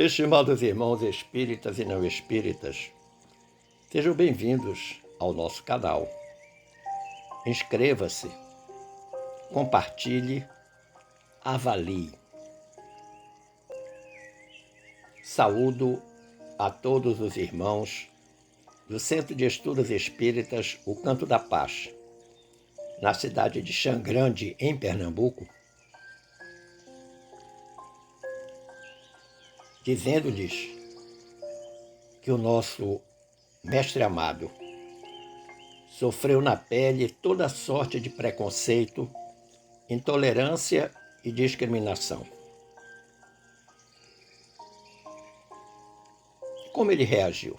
Estimados irmãos espíritas e não espíritas, sejam bem-vindos ao nosso canal. Inscreva-se, compartilhe, avalie. Saúdo a todos os irmãos do Centro de Estudos Espíritas O Canto da Paz, na cidade de Xangrande, em Pernambuco, dizendo-lhes que o nosso Mestre amado sofreu na pele toda sorte de preconceito, intolerância e discriminação. Como ele reagiu?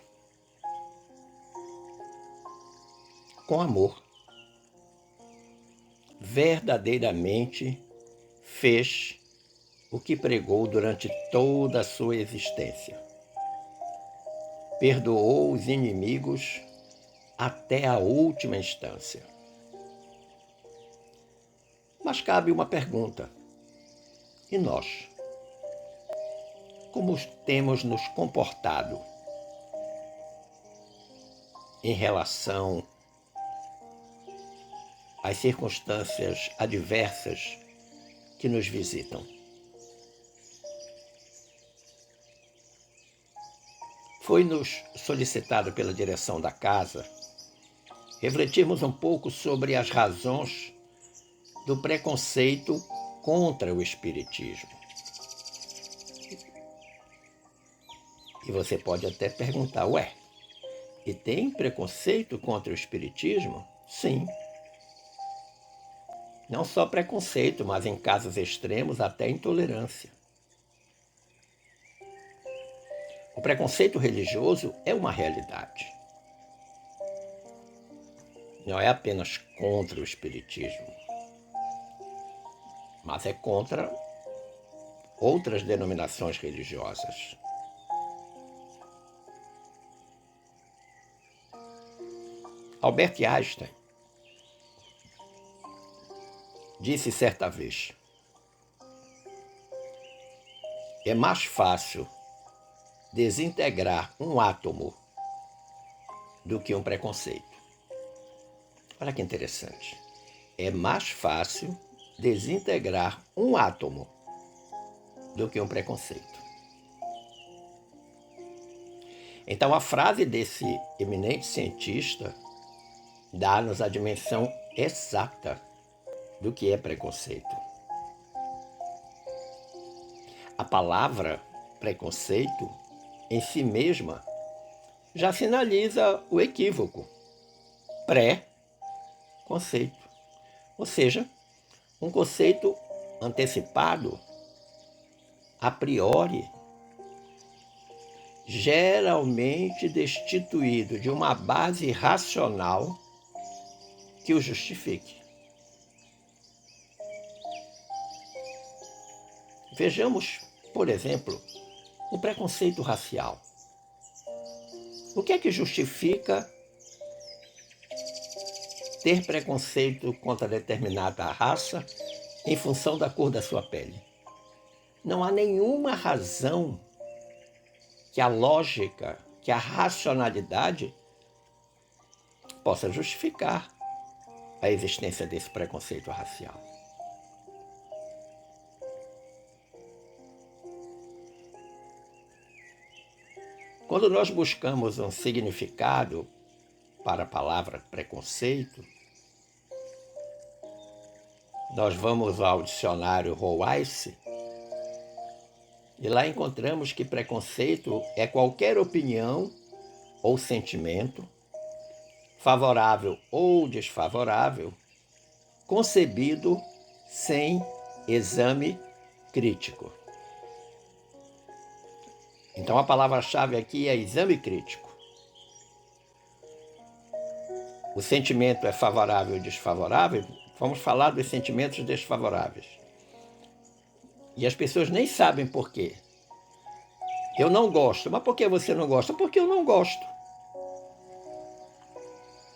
Com amor. Verdadeiramente fez o que pregou durante toda a sua existência. Perdoou os inimigos até a última instância. Mas cabe uma pergunta. E nós? Como temos nos comportado em relação às circunstâncias adversas que nos visitam? Foi-nos solicitado pela direção da casa refletirmos um pouco sobre as razões do preconceito contra o Espiritismo. E você pode até perguntar, e tem preconceito contra o Espiritismo? Sim. Não só preconceito, mas em casos extremos até intolerância. O preconceito religioso é uma realidade. Não é apenas contra o Espiritismo, mas é contra outras denominações religiosas. Albert Einstein disse certa vez: é mais fácil desintegrar um átomo do que um preconceito. Olha que interessante. É mais fácil desintegrar um átomo do que um preconceito. Então, a frase desse eminente cientista dá-nos a dimensão exata do que é preconceito. A palavra preconceito, em si mesma, já sinaliza o equívoco. Pré-conceito. Ou seja, um conceito antecipado, a priori, geralmente destituído de uma base racional que o justifique. Vejamos, por exemplo, o preconceito racial. O que é que justifica ter preconceito contra determinada raça em função da cor da sua pele? Não há nenhuma razão que a lógica, que a racionalidade possa justificar a existência desse preconceito racial. Quando nós buscamos um significado para a palavra preconceito, nós vamos ao dicionário Royce e lá encontramos que preconceito é qualquer opinião ou sentimento, favorável ou desfavorável, concebido sem exame crítico. Então a palavra-chave aqui é exame crítico. O sentimento é favorável ou desfavorável? Vamos falar dos sentimentos desfavoráveis. E as pessoas nem sabem por quê. Eu não gosto. Mas por que você não gosta? Porque eu não gosto.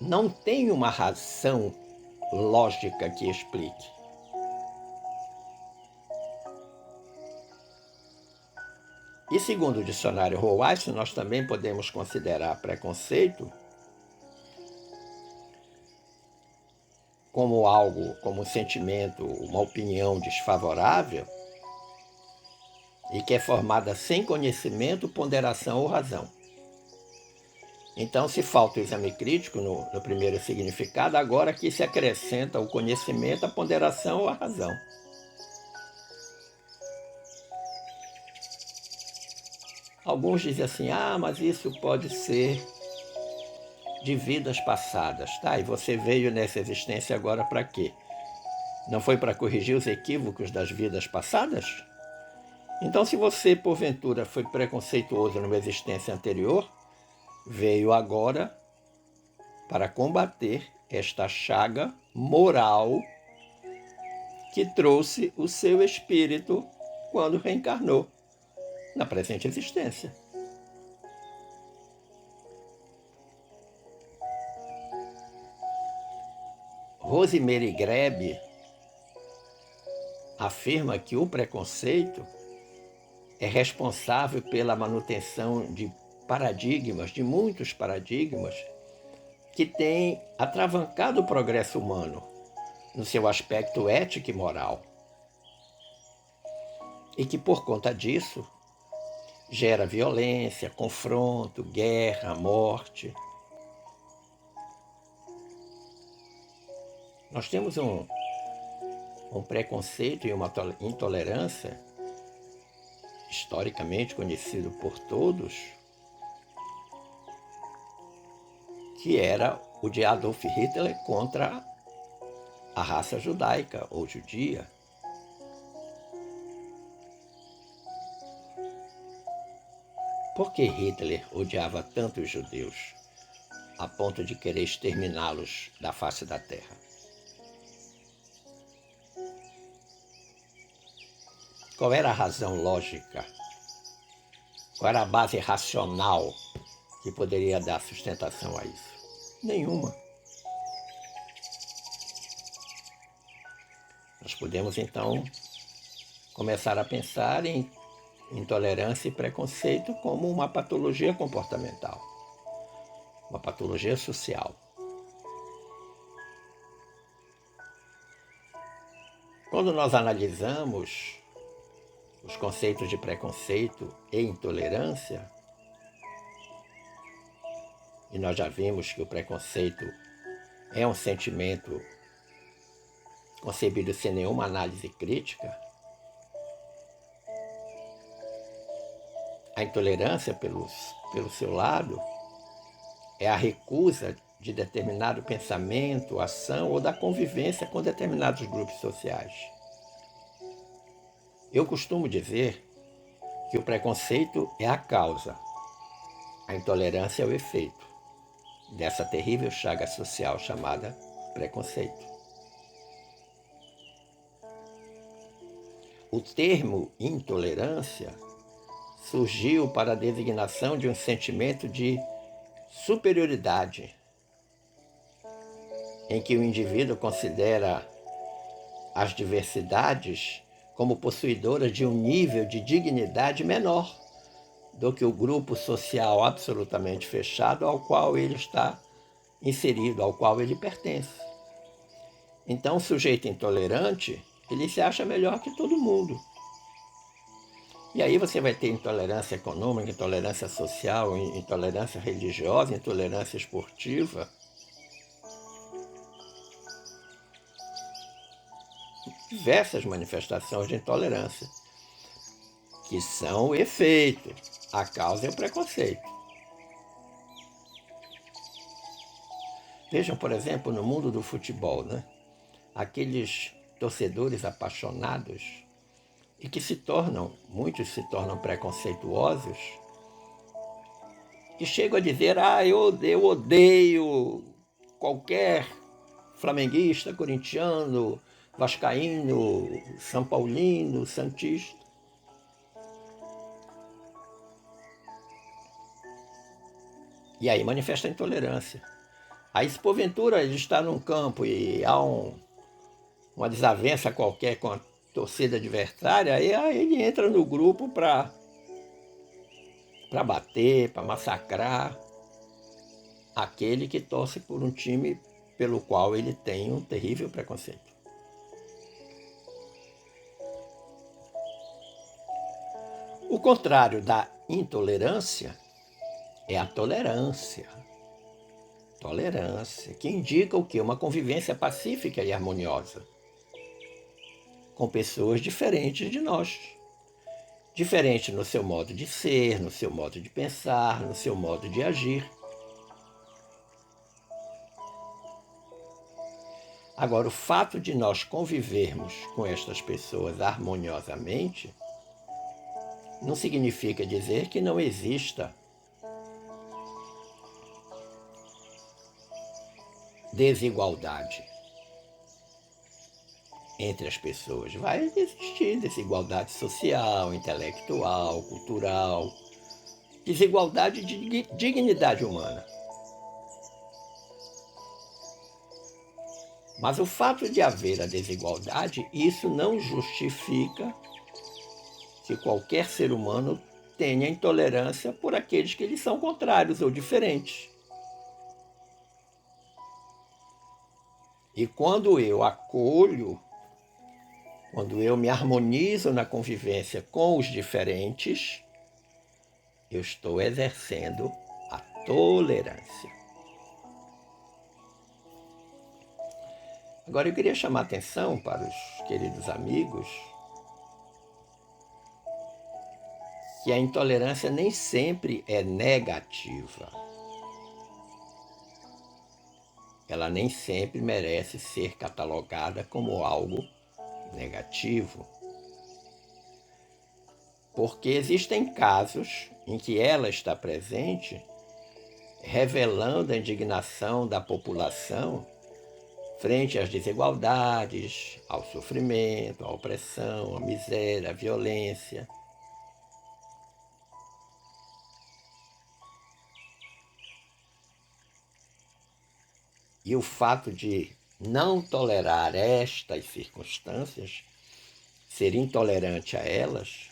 Não tem uma razão lógica que explique. E segundo o dicionário Rowaist, nós também podemos considerar preconceito como algo, como um sentimento, uma opinião desfavorável e que é formada sem conhecimento, ponderação ou razão. Então, se falta o exame crítico no primeiro significado, agora aqui se acrescenta o conhecimento, a ponderação ou a razão. Alguns dizem assim, mas isso pode ser de vidas passadas, tá? E você veio nessa existência agora para quê? Não foi para corrigir os equívocos das vidas passadas? Então, se você, porventura, foi preconceituoso numa existência anterior, veio agora para combater esta chaga moral que trouxe o seu espírito quando reencarnou na presente existência. Rosemary Grebe afirma que o preconceito é responsável pela manutenção de paradigmas, de muitos paradigmas, que têm atravancado o progresso humano no seu aspecto ético e moral. E que, por conta disso, gera violência, confronto, guerra, morte. Nós temos um preconceito e uma intolerância historicamente conhecido por todos, que era o de Adolf Hitler contra a raça judaica ou judia. Por que Hitler odiava tanto os judeus, a ponto de querer exterminá-los da face da terra? Qual era a razão lógica? Qual era a base racional que poderia dar sustentação a isso? Nenhuma. Nós podemos, então, começar a pensar em intolerância e preconceito como uma patologia comportamental, uma patologia social. Quando nós analisamos os conceitos de preconceito e intolerância, e nós já vimos que o preconceito é um sentimento concebido sem nenhuma análise crítica, a intolerância, pelo seu lado, é a recusa de determinado pensamento, ação ou da convivência com determinados grupos sociais. Eu costumo dizer que o preconceito é a causa, a intolerância é o efeito dessa terrível chaga social chamada preconceito. O termo intolerância surgiu para a designação de um sentimento de superioridade, em que o indivíduo considera as diversidades como possuidoras de um nível de dignidade menor do que o grupo social absolutamente fechado ao qual ele está inserido, ao qual ele pertence. Então, o sujeito intolerante, ele se acha melhor que todo mundo. E aí você vai ter intolerância econômica, intolerância social, intolerância religiosa, intolerância esportiva. Diversas manifestações de intolerância, que são o efeito, a causa é o preconceito. Vejam, por exemplo, no mundo do futebol, né? Aqueles torcedores apaixonados e que muitos se tornam preconceituosos e chegam a dizer, eu odeio qualquer flamenguista, corintiano, vascaíno, são paulino, santista. E aí manifesta a intolerância. Aí, se porventura ele está num campo e há uma desavença qualquer com a torcida adversária, aí ele entra no grupo para para bater, para massacrar aquele que torce por um time pelo qual ele tem um terrível preconceito. O contrário da intolerância é a tolerância. Tolerância, que indica o quê? Uma convivência pacífica e harmoniosa com pessoas diferentes de nós. Diferente no seu modo de ser, no seu modo de pensar, no seu modo de agir. Agora, o fato de nós convivermos com estas pessoas harmoniosamente não significa dizer que não exista desigualdade entre as pessoas. Vai existir desigualdade social, intelectual, cultural, desigualdade de dignidade humana. Mas o fato de haver a desigualdade, isso não justifica que qualquer ser humano tenha intolerância por aqueles que lhe são contrários ou diferentes. E quando eu acolho, quando eu me harmonizo na convivência com os diferentes, eu estou exercendo a tolerância. Agora eu queria chamar a atenção para os queridos amigos que a intolerância nem sempre é negativa. Ela nem sempre merece ser catalogada como algo negativo. Porque existem casos em que ela está presente, revelando a indignação da população frente às desigualdades, ao sofrimento, à opressão, à miséria, à violência. E o fato de não tolerar estas circunstâncias, ser intolerante a elas,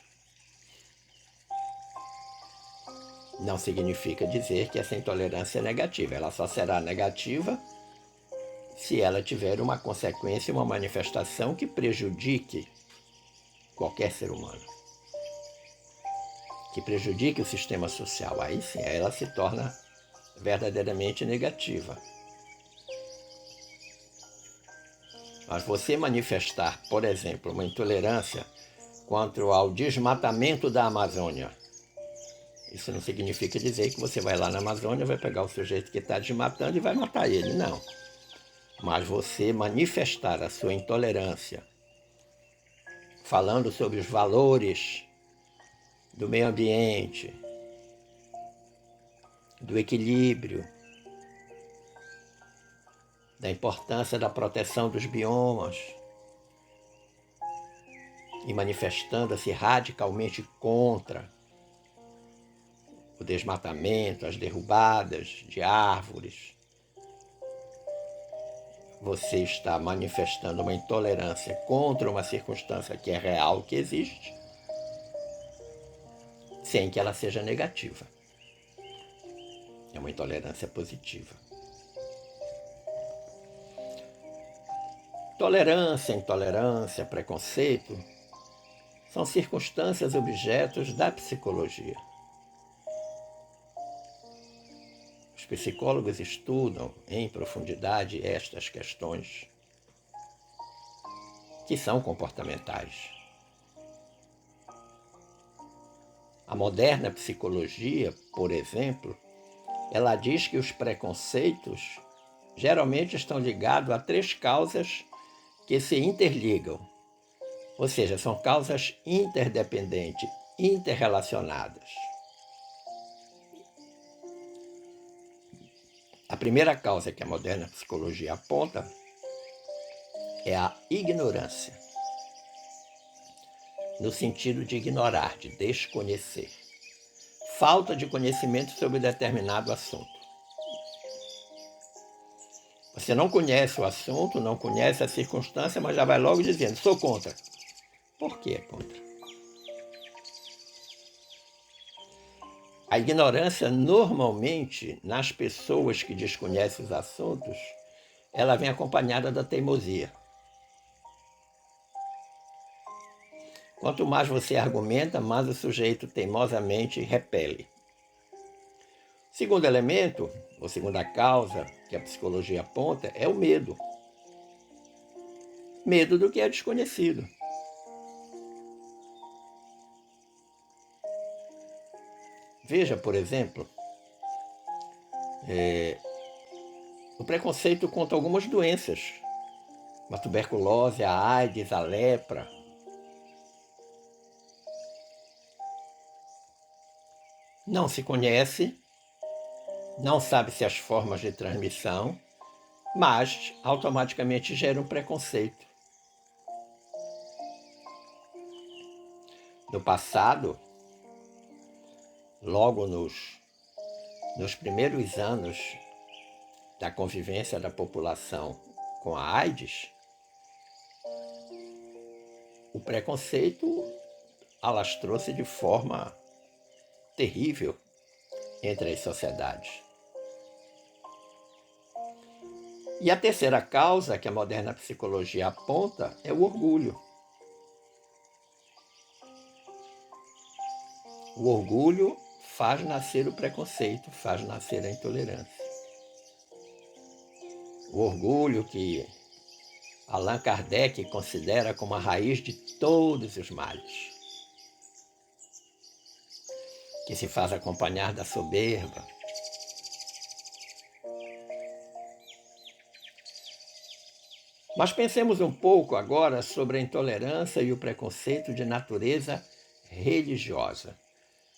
não significa dizer que essa intolerância é negativa. Ela só será negativa se ela tiver uma consequência, uma manifestação que prejudique qualquer ser humano, que prejudique o sistema social. Aí sim, ela se torna verdadeiramente negativa. Mas você manifestar, por exemplo, uma intolerância quanto ao desmatamento da Amazônia, isso não significa dizer que você vai lá na Amazônia, vai pegar o sujeito que está desmatando e vai matar ele, não. Mas você manifestar a sua intolerância, falando sobre os valores do meio ambiente, do equilíbrio, da importância da proteção dos biomas, e manifestando-se radicalmente contra o desmatamento, as derrubadas de árvores, você está manifestando uma intolerância contra uma circunstância que é real, que existe, sem que ela seja negativa. É uma intolerância positiva. Tolerância, intolerância, preconceito são circunstâncias objetos da psicologia. Os psicólogos estudam em profundidade estas questões que são comportamentais. A moderna psicologia, por exemplo, ela diz que os preconceitos geralmente estão ligados a 3 causas que se interligam, ou seja, são causas interdependentes, interrelacionadas. A primeira causa que a moderna psicologia aponta é a ignorância, no sentido de ignorar, de desconhecer. Falta de conhecimento sobre determinado assunto. Você não conhece o assunto, não conhece a circunstância, mas já vai logo dizendo, sou contra. Por que é contra? A ignorância, normalmente, nas pessoas que desconhecem os assuntos, ela vem acompanhada da teimosia. Quanto mais você argumenta, mais o sujeito teimosamente repele. Segundo elemento, ou segunda causa que a psicologia aponta, é o medo. Medo do que é desconhecido. Veja, por exemplo, o preconceito contra algumas doenças, a tuberculose, a AIDS, a lepra. Não se conhece, não sabe-se as formas de transmissão, mas automaticamente gera um preconceito. No passado, logo nos primeiros anos da convivência da população com a AIDS, o preconceito alastrou-se de forma terrível entre as sociedades. E a terceira causa que a moderna psicologia aponta é o orgulho. O orgulho faz nascer o preconceito, faz nascer a intolerância. O orgulho que Allan Kardec considera como a raiz de todos os males, que se faz acompanhar da soberba. Mas pensemos um pouco agora sobre a intolerância e o preconceito de natureza religiosa,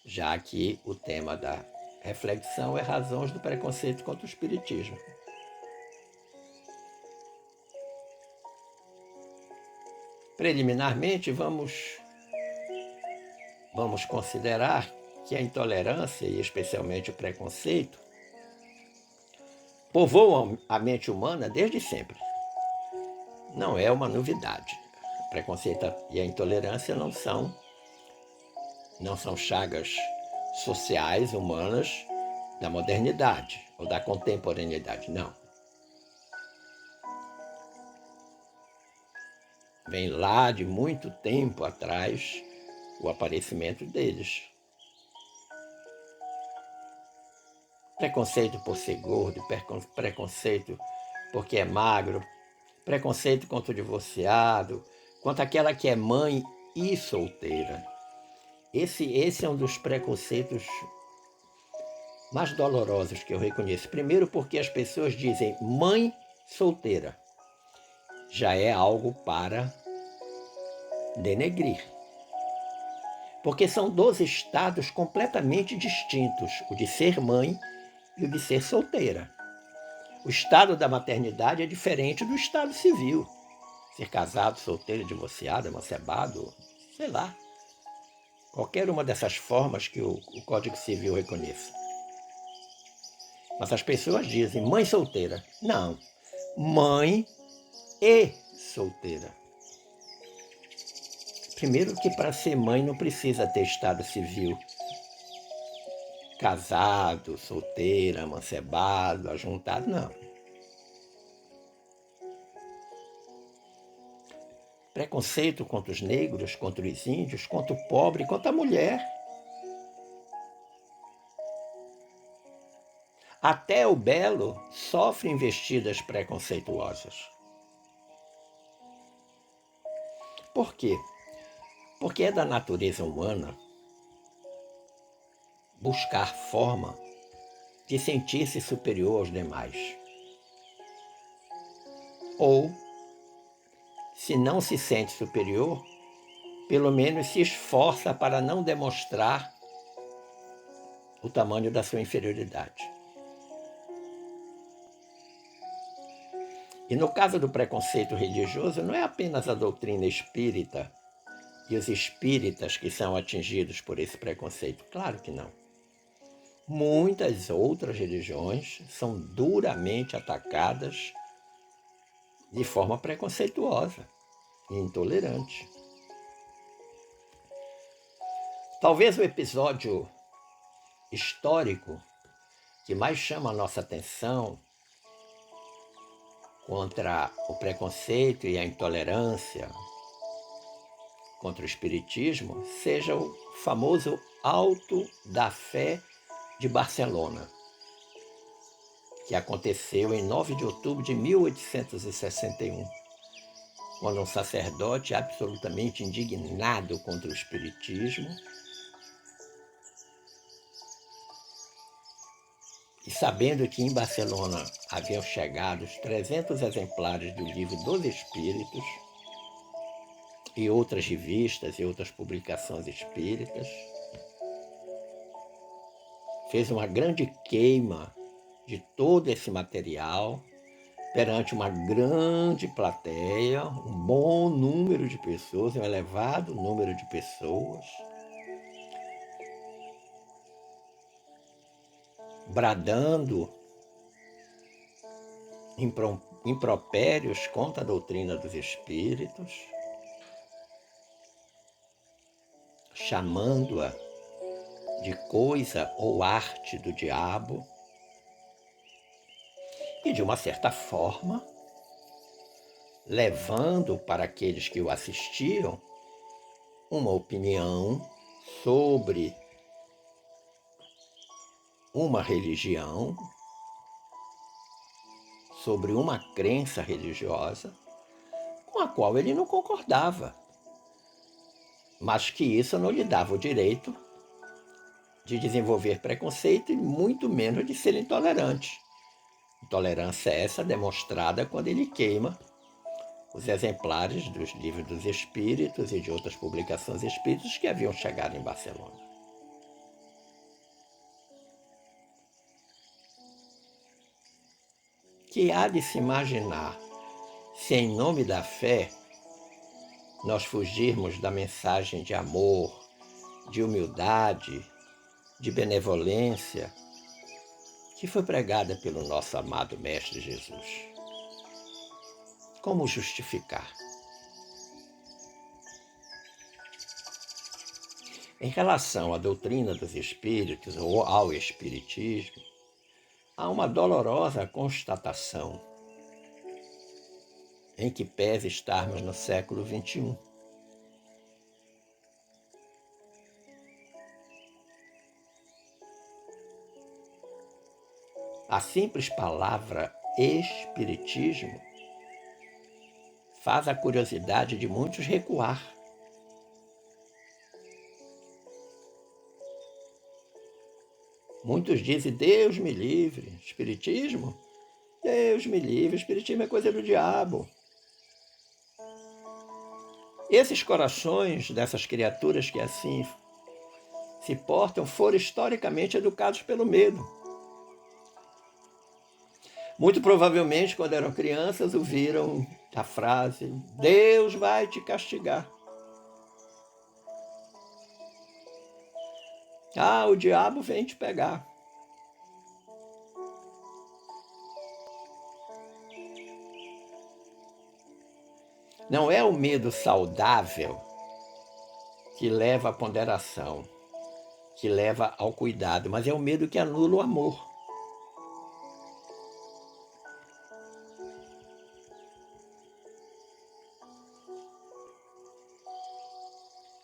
já que o tema da reflexão é razões do preconceito contra o espiritismo. Preliminarmente, vamos considerar que a intolerância, e especialmente o preconceito, povoam a mente humana desde sempre. Não é uma novidade. O preconceito e a intolerância não são chagas sociais, humanas, da modernidade ou da contemporaneidade, não. Vem lá de muito tempo atrás o aparecimento deles. Preconceito por ser gordo, preconceito porque é magro, preconceito contra o divorciado, contra aquela que é mãe e solteira. Esse é um dos preconceitos mais dolorosos que eu reconheço. Primeiro porque as pessoas dizem mãe solteira. Já é algo para denegrir. Porque são dois estados completamente distintos, o de ser mãe e o de ser solteira. O estado da maternidade é diferente do estado civil. Ser casado, solteiro, divorciado, emancipado, sei lá. Qualquer uma dessas formas que o Código Civil reconheça. Mas as pessoas dizem mãe solteira. Não, mãe e solteira. Primeiro que para ser mãe não precisa ter estado civil. Casado, solteira, emancipado, ajuntado, não. Preconceito contra os negros, contra os índios, contra o pobre, contra a mulher. Até o belo sofre investidas preconceituosas. Por quê? Porque é da natureza humana buscar forma de sentir-se superior aos demais. Ou, se não se sente superior, pelo menos se esforça para não demonstrar o tamanho da sua inferioridade. E no caso do preconceito religioso, não é apenas a doutrina espírita e os espíritas que são atingidos por esse preconceito. Claro que não. Muitas outras religiões são duramente atacadas de forma preconceituosa e intolerante. Talvez o episódio histórico que mais chama a nossa atenção contra o preconceito e a intolerância, contra o espiritismo, seja o famoso Alto da Fé de Barcelona, que aconteceu em 9 de outubro de 1861, quando um sacerdote absolutamente indignado contra o espiritismo e sabendo que em Barcelona haviam chegado os 300 exemplares do Livro dos Espíritos e outras revistas e outras publicações espíritas, fez uma grande queima de todo esse material perante uma grande plateia, um bom número de pessoas, um elevado número de pessoas, bradando impropérios contra a doutrina dos espíritos, chamando-a de coisa ou arte do diabo, e de uma certa forma levando para aqueles que o assistiam uma opinião sobre uma religião, sobre uma crença religiosa com a qual ele não concordava, mas que isso não lhe dava o direito de desenvolver preconceito e muito menos de ser intolerante. Intolerância essa demonstrada quando ele queima os exemplares dos Livros dos Espíritos e de outras publicações espíritas que haviam chegado em Barcelona. Que há de se imaginar se, em nome da fé, nós fugirmos da mensagem de amor, de humildade, de benevolência, que foi pregada pelo nosso amado Mestre Jesus? Como justificar? Em relação à doutrina dos espíritos ou ao espiritismo, há uma dolorosa constatação em que pese estarmos no século XXI. A simples palavra espiritismo faz a curiosidade de muitos recuar. Muitos dizem, Deus me livre, espiritismo? Deus me livre, espiritismo é coisa do diabo. Esses corações dessas criaturas que assim se portam foram historicamente educados pelo medo. Muito provavelmente, quando eram crianças, ouviram a frase, Deus vai te castigar. Ah, o diabo vem te pegar. Não é o medo saudável que leva à ponderação, que leva ao cuidado, mas é o medo que anula o amor.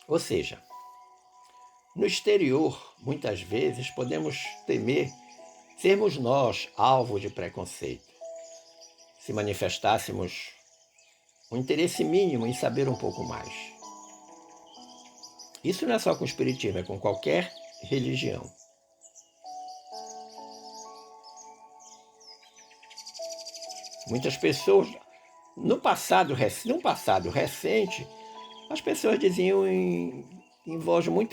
Ou seja, no exterior, muitas vezes, podemos temer sermos nós alvo de preconceito, se manifestássemos um interesse mínimo em saber um pouco mais. Isso não é só com o espiritismo, é com qualquer religião. Muitas pessoas, num passado recente, as pessoas diziam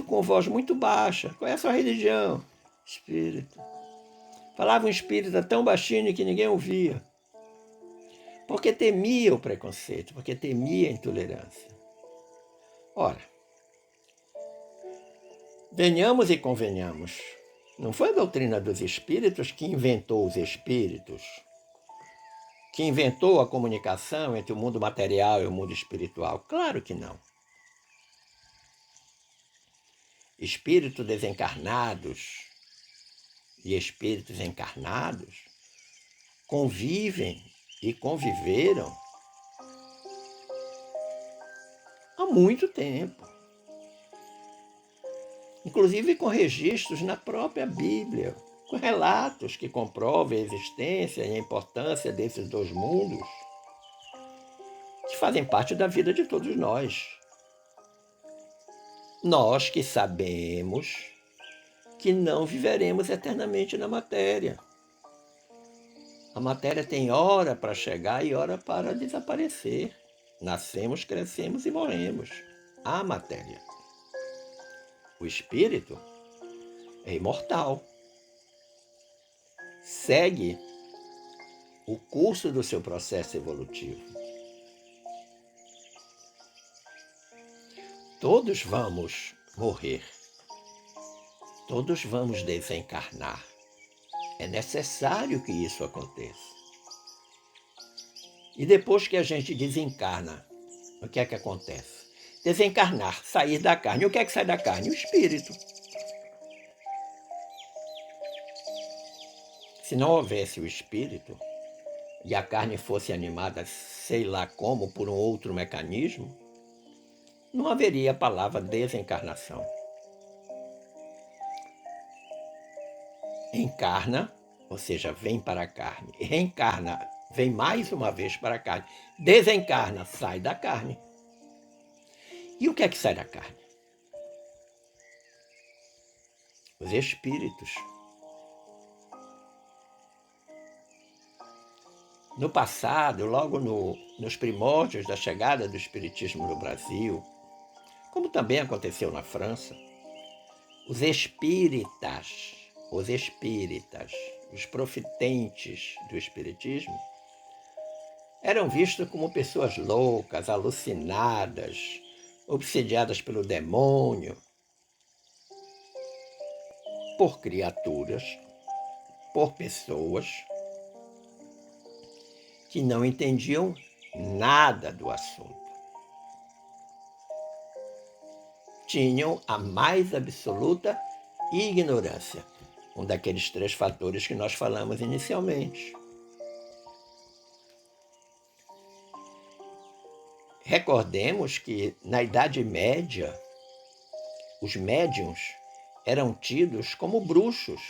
com voz muito baixa, qual é a sua religião? Espírita. Falavam espírita tão baixinho que ninguém ouvia. Porque temia o preconceito, porque temia a intolerância. Ora, venhamos e convenhamos, não foi a doutrina dos espíritos que inventou os espíritos, que inventou a comunicação entre o mundo material e o mundo espiritual? Claro que não. Espíritos desencarnados e espíritos encarnados convivem e conviveram há muito tempo, inclusive com registros na própria Bíblia, com relatos que comprovam a existência e a importância desses dois mundos, que fazem parte da vida de todos nós. Nós que sabemos que não viveremos eternamente na matéria. A matéria tem hora para chegar e hora para desaparecer. Nascemos, crescemos e morremos. A matéria. O espírito é imortal. Segue o curso do seu processo evolutivo. Todos vamos morrer. Todos vamos desencarnar. É necessário que isso aconteça. E depois que a gente desencarna, o que é que acontece? Desencarnar, sair da carne. O que é que sai da carne? O espírito. Se não houvesse o espírito e a carne fosse animada, sei lá como, por um outro mecanismo, não haveria a palavra desencarnação. Encarna, ou seja, vem para a carne. Reencarna, vem mais uma vez para a carne. Desencarna, sai da carne. E o que é que sai da carne? Os espíritos. No passado, logo nos primórdios da chegada do espiritismo no Brasil, como também aconteceu na França, os espíritas, os profitentes do espiritismo, eram vistos como pessoas loucas, alucinadas, obsediadas pelo demônio, por criaturas, por pessoas que não entendiam nada do assunto. Tinham a mais absoluta ignorância, um daqueles 3 fatores que nós falamos inicialmente. Recordemos que, na Idade Média, os médiuns eram tidos como bruxos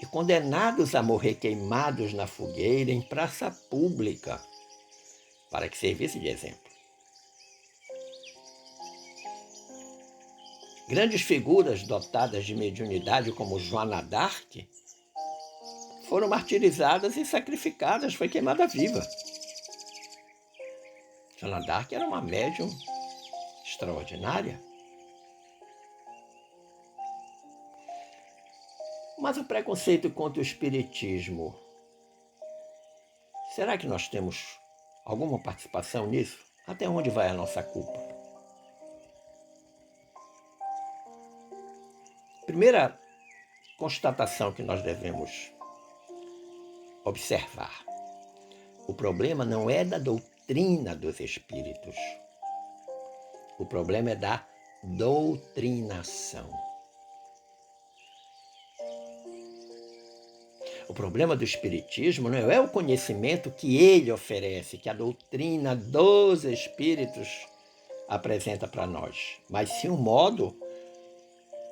e condenados a morrer queimados na fogueira em praça pública, para que servisse de exemplo. Grandes figuras dotadas de mediunidade, como Joana d'Arc, foram martirizadas e sacrificadas, foi queimada viva. Joana d'Arc era uma médium extraordinária. Mas o preconceito contra o espiritismo, será que nós temos alguma participação nisso? Até onde vai a nossa culpa? Primeira constatação que nós devemos observar: o problema não é da doutrina dos espíritos. O problema é da doutrinação. O problema do espiritismo não é o conhecimento que ele oferece, que a doutrina dos espíritos apresenta para nós, mas sim o modo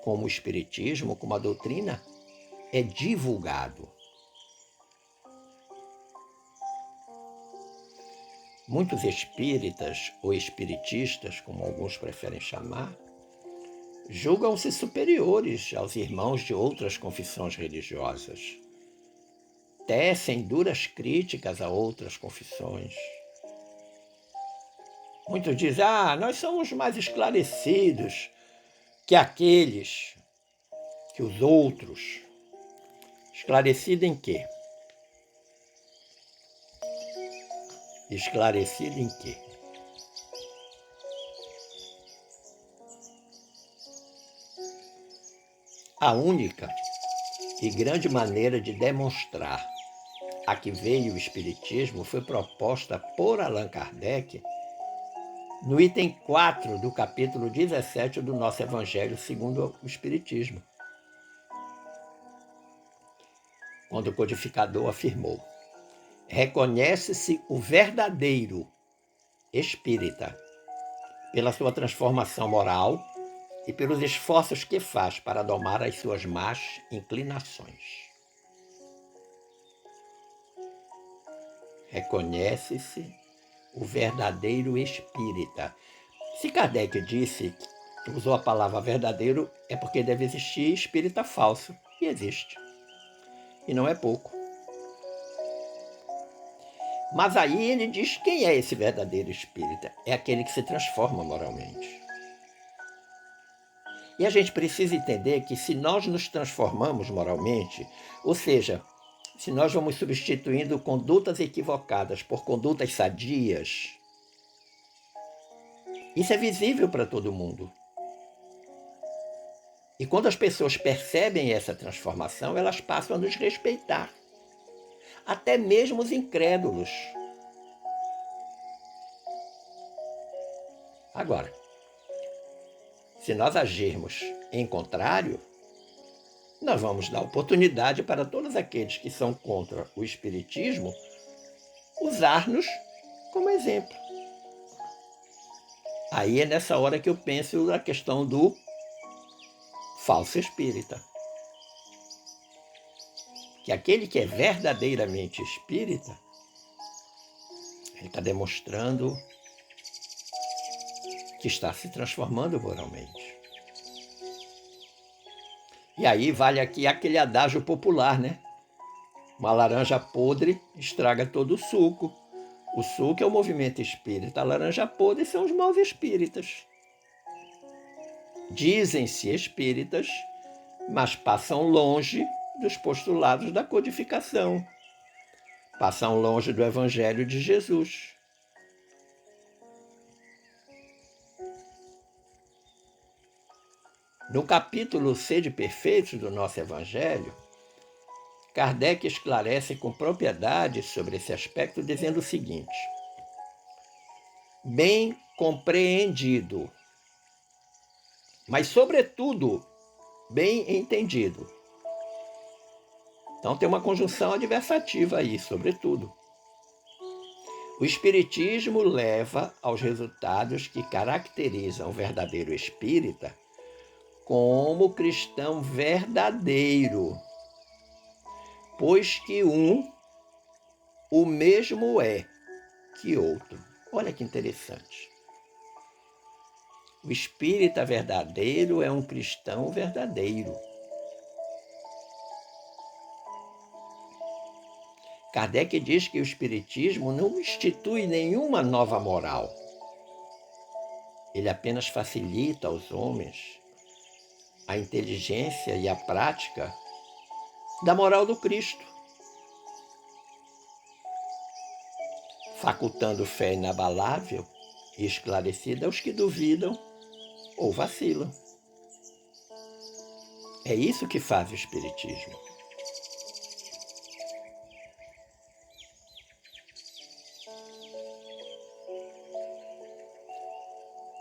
como o espiritismo, como a doutrina, é divulgado. Muitos espíritas, ou espiritistas, como alguns preferem chamar, julgam-se superiores aos irmãos de outras confissões religiosas. Tecem duras críticas a outras confissões. Muitos dizem, nós somos mais esclarecidos que aqueles, que os outros. Esclarecido em quê? Esclarecido em quê? A única e grande maneira de demonstrar a que veio o Espiritismo foi proposta por Allan Kardec no item 4 do capítulo 17 do nosso Evangelho segundo o Espiritismo. quando o codificador afirmou: reconhece-se o verdadeiro espírita pela sua transformação moral e pelos esforços que faz para domar as suas más inclinações. Reconhece-se o verdadeiro espírita. Se Kardec disse que usou a palavra verdadeiro, é porque deve existir espírita falso. E existe. E não é pouco. Mas aí ele diz quem é esse verdadeiro espírita. É aquele que se transforma moralmente. E a gente precisa entender que se nós nos transformamos moralmente, ou seja, se nós vamos substituindo condutas equivocadas por condutas sadias, isso é visível para todo mundo. E quando as pessoas percebem essa transformação, elas passam a nos respeitar. Até mesmo os incrédulos. Agora, se nós agirmos em contrário, nós vamos dar oportunidade para todos aqueles que são contra o Espiritismo usar-nos como exemplo. Aí é nessa hora que eu penso na questão do falso espírita. Que aquele que é verdadeiramente espírita, ele está demonstrando que está se transformando moralmente. E aí vale aqui aquele adágio popular, né? Uma laranja podre estraga todo o suco. O suco é o movimento espírita, a laranja podre são os maus espíritas. Dizem-se espíritas, mas passam longe dos postulados da codificação. Passam longe do Evangelho de Jesus. No capítulo Sede Perfeitos do nosso Evangelho, Kardec esclarece com propriedade sobre esse aspecto, dizendo o seguinte: bem compreendido, mas, sobretudo, bem entendido. Então tem uma conjunção adversativa aí, sobretudo. O Espiritismo leva aos resultados que caracterizam o verdadeiro espírita como cristão verdadeiro, pois que o mesmo é que outro. Olha que interessante. O espírita verdadeiro é um cristão verdadeiro. Kardec diz que o Espiritismo não institui nenhuma nova moral. Ele apenas facilita aos homens a inteligência e a prática da moral do Cristo, facultando fé inabalável e esclarecida aos que duvidam ou vacilam. É isso que faz o Espiritismo.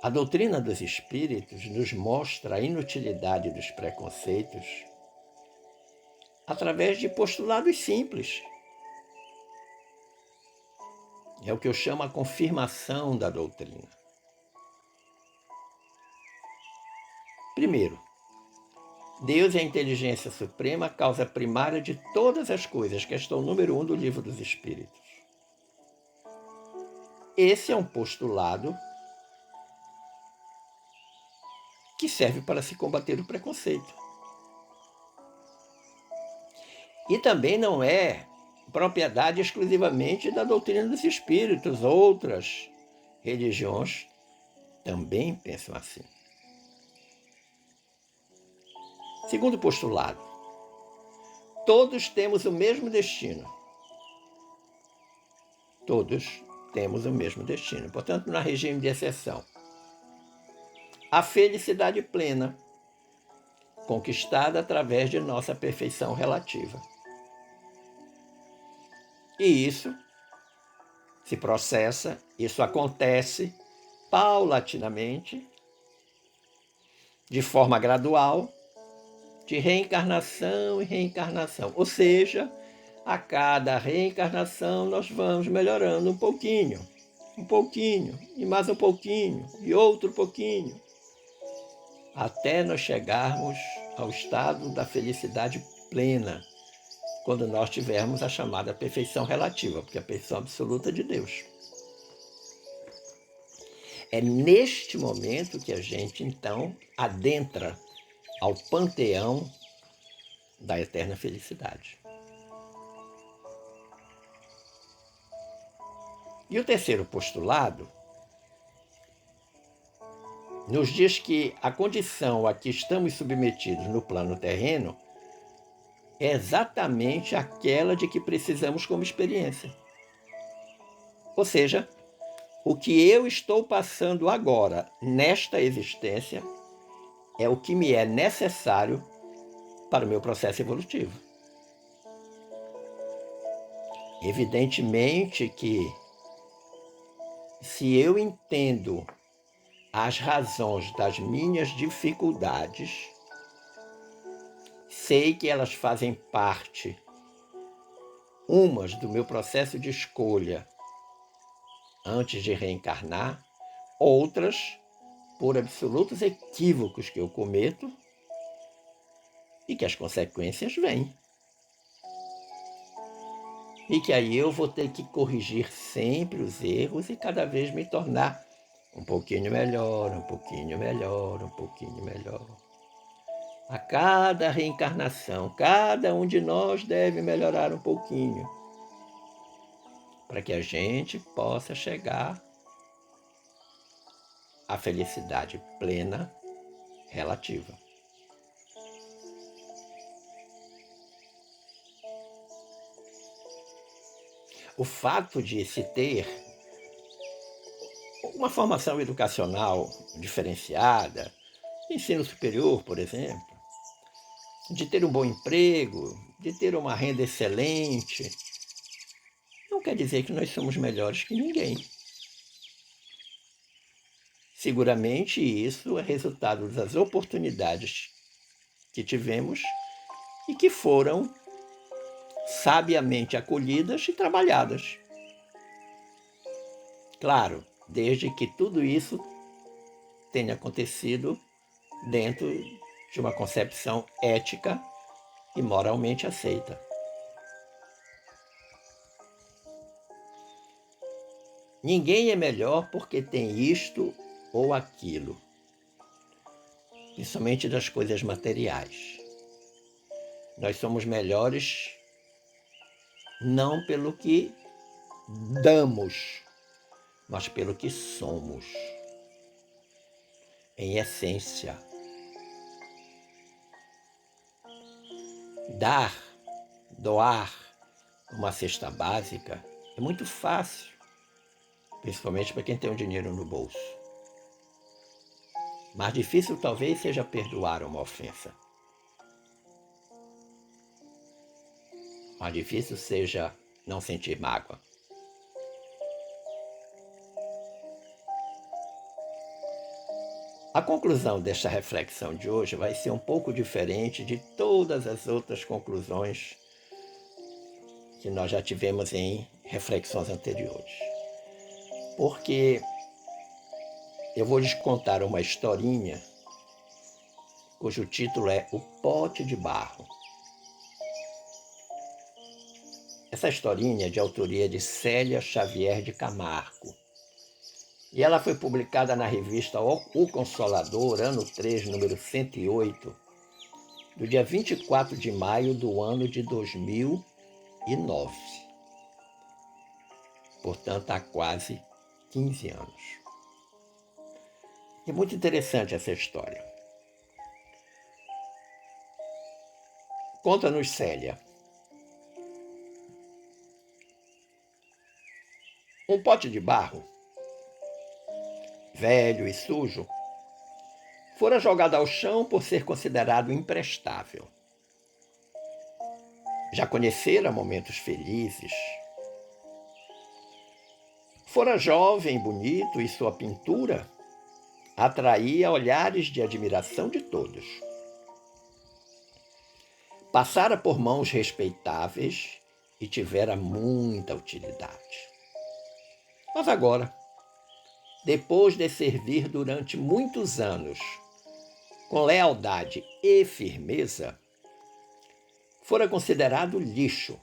A doutrina dos espíritos nos mostra a inutilidade dos preconceitos através de postulados simples. É o que eu chamo a confirmação da doutrina. Primeiro, Deus é a inteligência suprema, causa primária de todas as coisas, questão número 1 do Livro dos Espíritos. Esse é um postulado que serve para se combater o preconceito. E também não é propriedade exclusivamente da doutrina dos espíritos. Outras religiões também pensam assim. Segundo postulado, todos temos o mesmo destino. Todos temos o mesmo destino. Portanto, não há regime de exceção. A felicidade plena, conquistada através de nossa perfeição relativa. E isso se processa, isso acontece paulatinamente, de forma gradual, de reencarnação em reencarnação. Ou seja, a cada reencarnação nós vamos melhorando um pouquinho, e mais um pouquinho, e outro pouquinho, até nós chegarmos ao estado da felicidade plena, quando nós tivermos a chamada perfeição relativa, porque é a perfeição absoluta de Deus. É neste momento que a gente, então, adentra ao panteão da eterna felicidade. E o terceiro postulado nos diz que a condição a que estamos submetidos no plano terreno é exatamente aquela de que precisamos como experiência. Ou seja, o que eu estou passando agora, nesta existência, é o que me é necessário para o meu processo evolutivo. Evidentemente que, se eu entendo as razões das minhas dificuldades, sei que elas fazem parte, umas do meu processo de escolha antes de reencarnar, outras por absolutos equívocos que eu cometo e que as consequências vêm. E que aí eu vou ter que corrigir sempre os erros e cada vez me tornar um pouquinho melhor, um pouquinho melhor, um pouquinho melhor. A cada reencarnação, cada um de nós deve melhorar um pouquinho, para que a gente possa chegar à felicidade plena relativa. O fato de se ter uma formação educacional diferenciada, ensino superior, por exemplo, de ter um bom emprego, de ter uma renda excelente, não quer dizer que nós somos melhores que ninguém. Seguramente isso é resultado das oportunidades que tivemos e que foram sabiamente acolhidas e trabalhadas. Claro, desde que tudo isso tenha acontecido dentro de uma concepção ética e moralmente aceita. Ninguém é melhor porque tem isto ou aquilo, principalmente das coisas materiais. Nós somos melhores não pelo que damos, mas pelo que somos, em essência. Doar uma cesta básica é muito fácil, principalmente para quem tem um dinheiro no bolso. Mais difícil talvez seja perdoar uma ofensa. Mais difícil seja não sentir mágoa. A conclusão desta reflexão de hoje vai ser um pouco diferente de todas as outras conclusões que nós já tivemos em reflexões anteriores. Porque eu vou lhes contar uma historinha cujo título é O Pote de Barro. Essa historinha é de autoria de Célia Xavier de Camargo. E ela foi publicada na revista O Consolador, ano 3, número 108, do dia 24 de maio do ano de 2009. Portanto, há quase 15 anos. É muito interessante essa história. Conta-nos, Célia. Um pote de barro, velho e sujo, fora jogado ao chão por ser considerado imprestável. Já conhecera momentos felizes. Fora jovem, bonito, e sua pintura atraía olhares de admiração de todos. Passara por mãos respeitáveis e tivera muita utilidade. Mas agora, depois de servir durante muitos anos com lealdade e firmeza, fora considerado lixo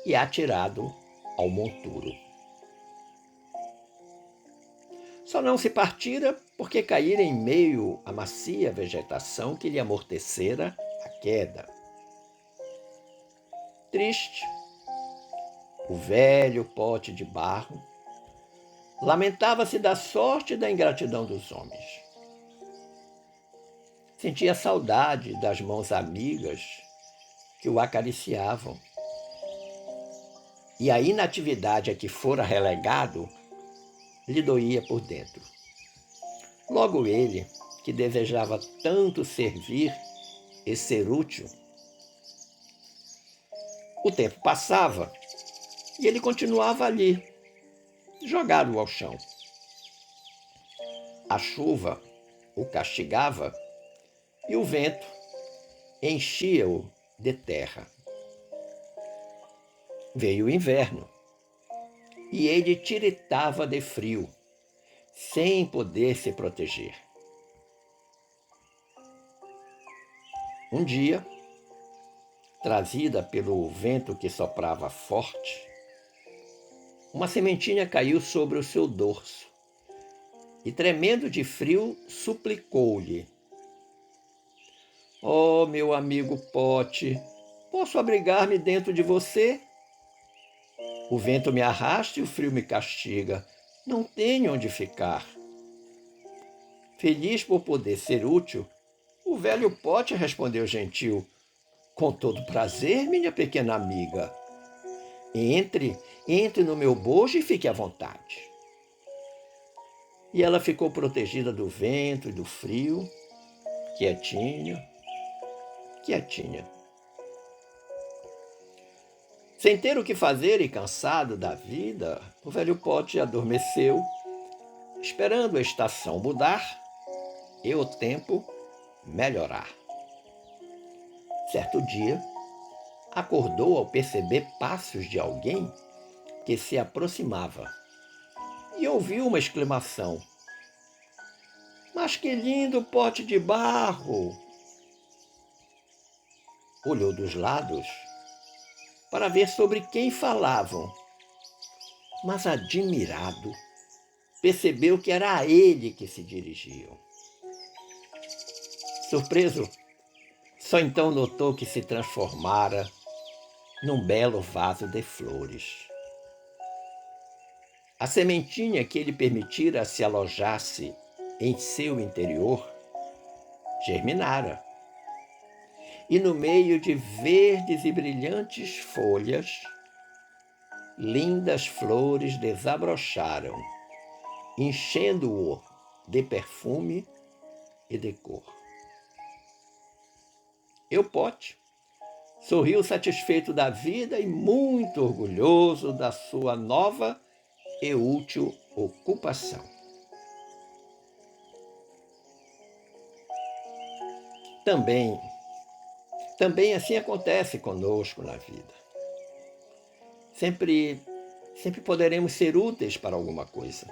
e atirado ao monturo. Só não se partira porque caíra em meio à macia vegetação que lhe amortecera a queda. Triste, o velho pote de barro lamentava-se da sorte e da ingratidão dos homens. Sentia saudade das mãos amigas que o acariciavam. E a inatividade a que fora relegado lhe doía por dentro. Logo ele, que desejava tanto servir e ser útil. O tempo passava e ele continuava ali, jogado ao chão. A chuva o castigava e o vento enchia-o de terra. Veio o inverno e ele tiritava de frio, sem poder se proteger. Um dia, trazida pelo vento que soprava forte, uma sementinha caiu sobre o seu dorso e, tremendo de frio, suplicou-lhe: "Oh, meu amigo pote, posso abrigar-me dentro de você? O vento me arrasta e o frio me castiga. Não tenho onde ficar." Feliz por poder ser útil, o velho pote respondeu gentil: "Com todo prazer, minha pequena amiga. Entre no meu bojo e fique à vontade." E ela ficou protegida do vento e do frio, quietinha. Sem ter o que fazer e cansado da vida, o velho pote adormeceu, esperando a estação mudar e o tempo melhorar. Certo dia, acordou ao perceber passos de alguém que se aproximava e ouviu uma exclamação: "Mas que lindo pote de barro!" Olhou dos lados para ver sobre quem falavam, mas admirado, percebeu que era a ele que se dirigiam. Surpreso, só então notou que se transformara num belo vaso de flores. A sementinha que ele permitira se alojasse em seu interior germinara, e no meio de verdes e brilhantes folhas, lindas flores desabrocharam, enchendo-o de perfume e de cor. E o pote sorriu satisfeito da vida e muito orgulhoso da sua nova e útil ocupação. Também assim acontece conosco na vida. Sempre poderemos ser úteis para alguma coisa.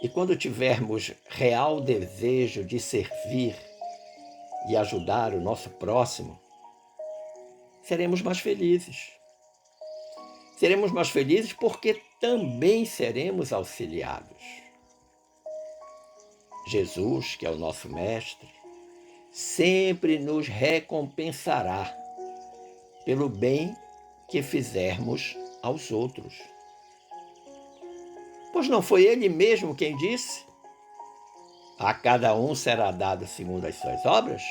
E quando tivermos real desejo de servir e ajudar o nosso próximo, seremos mais felizes. Seremos mais felizes porque também seremos auxiliados. Jesus, que é o nosso mestre, sempre nos recompensará pelo bem que fizermos aos outros. Pois não foi ele mesmo quem disse: "A cada um será dado segundo as suas obras"?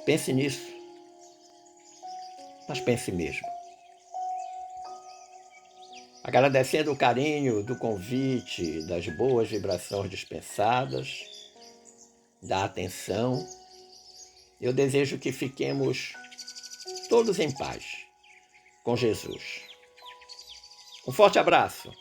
Pense nisso, mas pense mesmo. Agradecendo o carinho do convite, das boas vibrações dispensadas, da atenção, eu desejo que fiquemos todos em paz com Jesus. Um forte abraço.